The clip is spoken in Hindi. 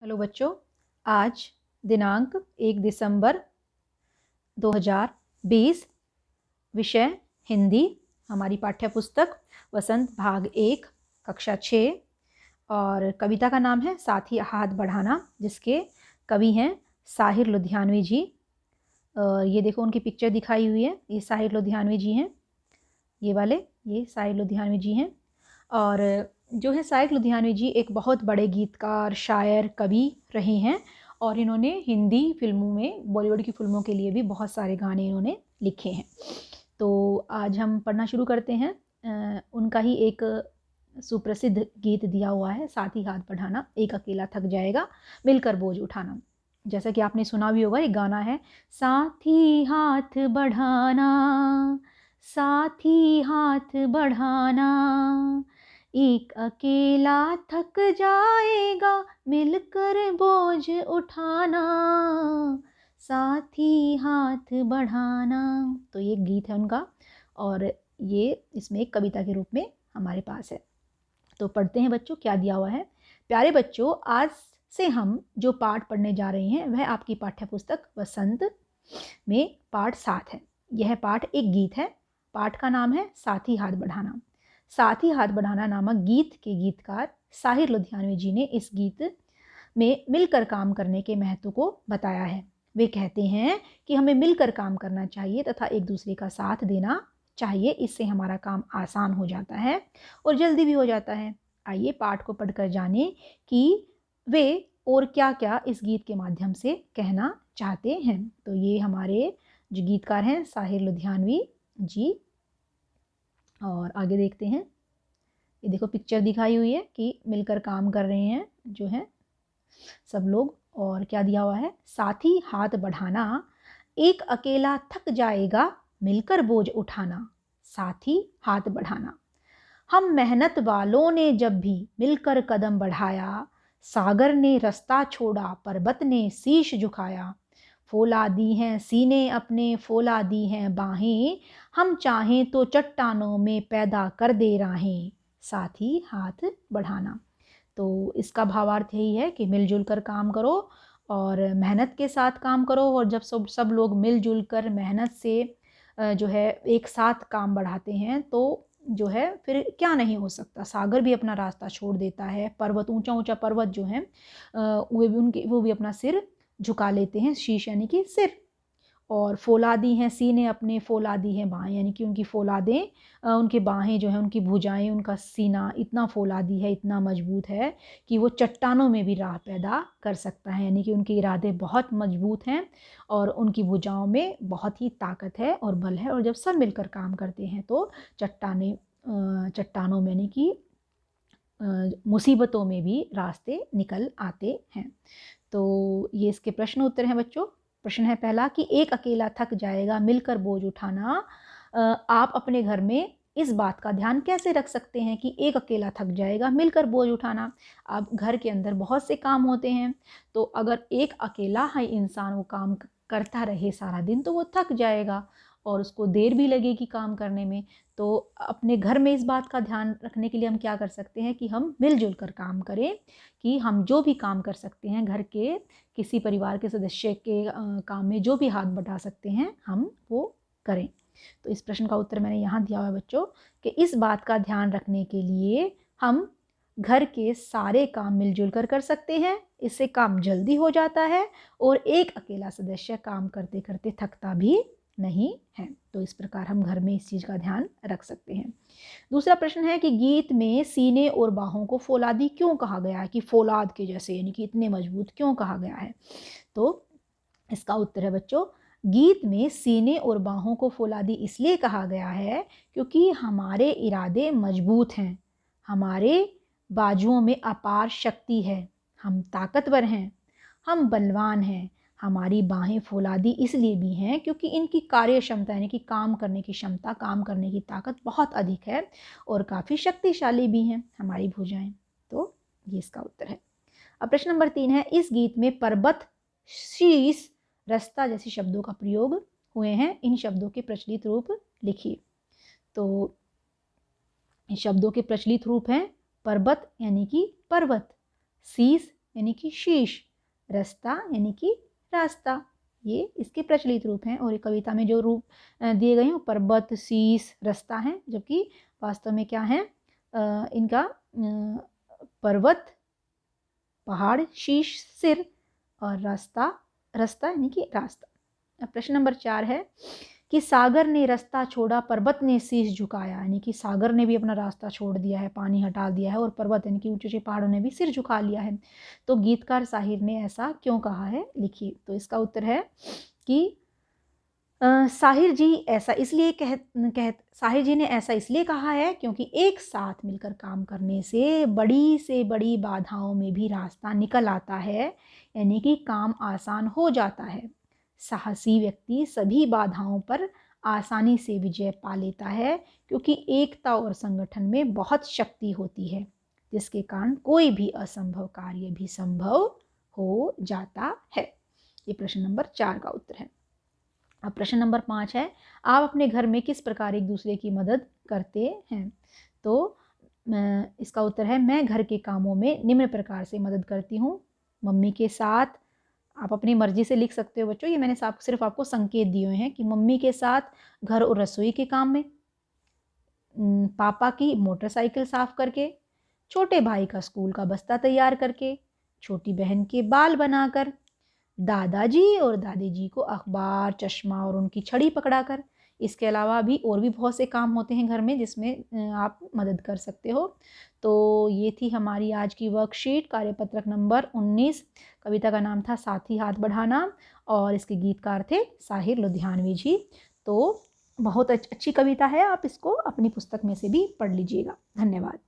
हेलो बच्चों, आज दिनांक 1 दिसंबर 2020, विषय हिंदी, हमारी पाठ्य पुस्तक वसंत भाग 1 कक्षा 6 और कविता का नाम है साथ ही हाथ बढ़ाना, जिसके कवि हैं साहिर लुधियानवी जी। ये देखो उनकी पिक्चर दिखाई हुई है, ये साहिर लुधियानवी जी हैं, ये वाले, ये साहिर लुधियानवी जी हैं। और जो है साहिर लुधियानवी जी एक बहुत बड़े गीतकार, शायर, कवि रहे हैं और इन्होंने हिंदी फिल्मों में, बॉलीवुड की फिल्मों के लिए भी बहुत सारे गाने इन्होंने लिखे हैं। तो आज हम पढ़ना शुरू करते हैं। उनका ही एक सुप्रसिद्ध गीत दिया हुआ है, साथ ही हाथ बढ़ाना, एक अकेला थक जाएगा मिलकर बोझ उठाना। जैसा कि आपने सुना भी होगा, एक गाना है, साथ ही हाथ बढ़ाना, साथ ही हाथ बढ़ाना, एक अकेला थक जाएगा मिलकर बोझ उठाना, साथ ही हाथ बढ़ाना। तो ये गीत है उनका और ये इसमें एक कविता के रूप में हमारे पास है। तो पढ़ते हैं बच्चों, क्या दिया हुआ है। प्यारे बच्चों, आज से हम जो पाठ पढ़ने जा रहे हैं वह आपकी पाठ्य पुस्तक वसंत में पाठ 7 है। यह पाठ एक गीत है। पाठ का नाम है साथ ही हाथ बढ़ाना। साथ ही हाथ बढ़ाना नामक गीत के गीतकार साहिर लुधियानवी जी ने इस गीत में मिलकर काम करने के महत्व को बताया है। वे कहते हैं कि हमें मिलकर काम करना चाहिए तथा एक दूसरे का साथ देना चाहिए, इससे हमारा काम आसान हो जाता है और जल्दी भी हो जाता है। आइए पाठ को पढ़कर जानें कि वे और क्या क्या इस गीत के माध्यम से कहना चाहते हैं। तो ये हमारे जो गीतकार हैं साहिर लुधियानवी जी। और आगे देखते हैं, ये देखो पिक्चर दिखाई हुई है कि मिलकर काम कर रहे हैं जो है सब लोग। और क्या दिया हुआ है, साथ ही हाथ बढ़ाना, एक अकेला थक जाएगा मिलकर बोझ उठाना, साथ ही हाथ बढ़ाना। हम मेहनत वालों ने जब भी मिलकर कदम बढ़ाया, सागर ने रास्ता छोड़ा पर्वत ने शीश झुकाया, फौला दी हैं सीने अपने फौला दी हैं बाहें, हम चाहें तो चट्टानों में पैदा कर दे राहें, साथ ही हाथ बढ़ाना। तो इसका भावार्थ यही है कि मिलजुल कर काम करो और मेहनत के साथ काम करो। और जब सब लोग मिलजुल कर मेहनत से जो है एक साथ काम बढ़ाते हैं तो जो है फिर क्या नहीं हो सकता। सागर भी अपना रास्ता छोड़ देता है, पर्वत, ऊंचा ऊंचा पर्वत जो है वो भी अपना सिर झुका लेते हैं, शीश यानी कि सिर। और फौलादी हैं सीने अपने, फौलादी हैं बाहें, यानी कि उनकी फौलादें, उनके बाहें जो हैं, उनकी भुजाएं, उनका सीना इतना फौलादी है, इतना मजबूत है कि वो चट्टानों में भी राह पैदा कर सकता है। यानी कि उनके इरादे बहुत मजबूत हैं और उनकी भुजाओं में बहुत ही ताकत है और बल है। और जब सब मिलकर काम करते हैं तो चट्टानों में यानी कि मुसीबतों में भी रास्ते निकल आते हैं। तो ये इसके प्रश्न उत्तर हैं बच्चों। प्रश्न है पहला कि एक अकेला थक जाएगा मिलकर बोझ उठाना, आप अपने घर में इस बात का ध्यान कैसे रख सकते हैं कि एक अकेला थक जाएगा मिलकर बोझ उठाना। अब घर के अंदर बहुत से काम होते हैं, तो अगर एक अकेला ही इंसान वो काम करता रहे सारा दिन तो वो थक जाएगा और उसको देर भी लगेगी काम करने में। तो अपने घर में इस बात का ध्यान रखने के लिए हम क्या कर सकते हैं कि हम मिलजुल कर काम करें, कि हम जो भी काम कर सकते हैं घर के किसी परिवार के सदस्य के काम में जो भी हाथ बटा सकते हैं हम वो करें। तो इस प्रश्न का उत्तर मैंने यहाँ दिया हुआ है बच्चों कि इस बात का ध्यान रखने के लिए हम घर के सारे काम मिलजुल कर सकते हैं, इससे काम जल्दी हो जाता है और एक अकेला सदस्य काम करते करते थकता भी नहीं है। तो इस प्रकार हम घर में इस चीज़ का ध्यान रख सकते हैं। दूसरा प्रश्न है कि गीत में सीने और बाहों को फौलादी क्यों कहा गया है, कि फौलाद के जैसे यानी कि इतने मजबूत क्यों कहा गया है। तो इसका उत्तर है बच्चों, गीत में सीने और बाहों को फौलादी इसलिए कहा गया है क्योंकि हमारे इरादे मजबूत हैं, हमारे बाजुओं में अपार शक्ति है, हम ताकतवर हैं, हम बलवान हैं। हमारी बाहें फौलादी इसलिए भी हैं क्योंकि इनकी कार्य क्षमता यानी कि काम करने की क्षमता, काम करने की ताकत बहुत अधिक है और काफ़ी शक्तिशाली भी हैं हमारी भुजाएं। तो ये इसका उत्तर है। अब प्रश्न नंबर 3 है, इस गीत में पर्वत, शीश, रास्ता जैसे शब्दों का प्रयोग हुए हैं, इन शब्दों के प्रचलित रूप लिखिए। तो इन शब्दों के प्रचलित रूप हैं पर्वत यानी कि पर्वत, शीश यानी कि शीश, रास्ता यानी कि रास्ता। ये इसके प्रचलित रूप हैं। और ये कविता में जो रूप दिए गए हैं पर्वत, शीश, रास्ता हैं, जबकि वास्तव में क्या है इनका पर्वत, पहाड़, शीश, सिर और रास्ता, रास्ता यानी कि रास्ता। अब प्रश्न नंबर 4 है कि सागर ने रास्ता छोड़ा, पर्वत ने शीश झुकाया। यानी कि सागर ने भी अपना रास्ता छोड़ दिया है, पानी हटा दिया है, और पर्वत यानी कि ऊंचे ऊंचे पहाड़ों ने भी सिर झुका लिया है। तो गीतकार साहिर ने ऐसा क्यों कहा है, लिखिए। तो इसका उत्तर है कि साहिर जी ऐसा इसलिए साहिर जी ने ऐसा इसलिए कहा है क्योंकि एक साथ मिलकर काम करने से बड़ी बाधाओं में भी रास्ता निकल आता है, यानी कि काम आसान हो जाता है। साहसी व्यक्ति सभी बाधाओं पर आसानी से विजय पा लेता है, क्योंकि एकता और संगठन में बहुत शक्ति होती है, जिसके कारण कोई भी असंभव कार्य भी संभव हो जाता है। ये प्रश्न नंबर 4 का उत्तर है। अब प्रश्न नंबर 5 है, आप अपने घर में किस प्रकार एक दूसरे की मदद करते हैं। तो इसका उत्तर है, मैं घर के कामों में निम्न प्रकार से मदद करती हूँ। मम्मी के साथ, आप अपनी मर्जी से लिख सकते हो बच्चों, ये मैंने सिर्फ आपको संकेत दिए हैं कि मम्मी के साथ घर और रसोई के काम में, पापा की मोटरसाइकिल साफ करके, छोटे भाई का स्कूल का बस्ता तैयार करके, छोटी बहन के बाल बनाकर, दादाजी और दादी जी को अखबार, चश्मा और उनकी छड़ी पकड़ाकर। इसके अलावा भी और भी बहुत से काम होते हैं घर में जिसमें आप मदद कर सकते हो। तो ये थी हमारी आज की वर्कशीट, कार्यपत्रक नंबर 19। कविता का नाम था साथी हाथ बढ़ाना और इसके गीतकार थे साहिर लुधियानवी जी। तो बहुत अच्छी कविता है, आप इसको अपनी पुस्तक में से भी पढ़ लीजिएगा। धन्यवाद।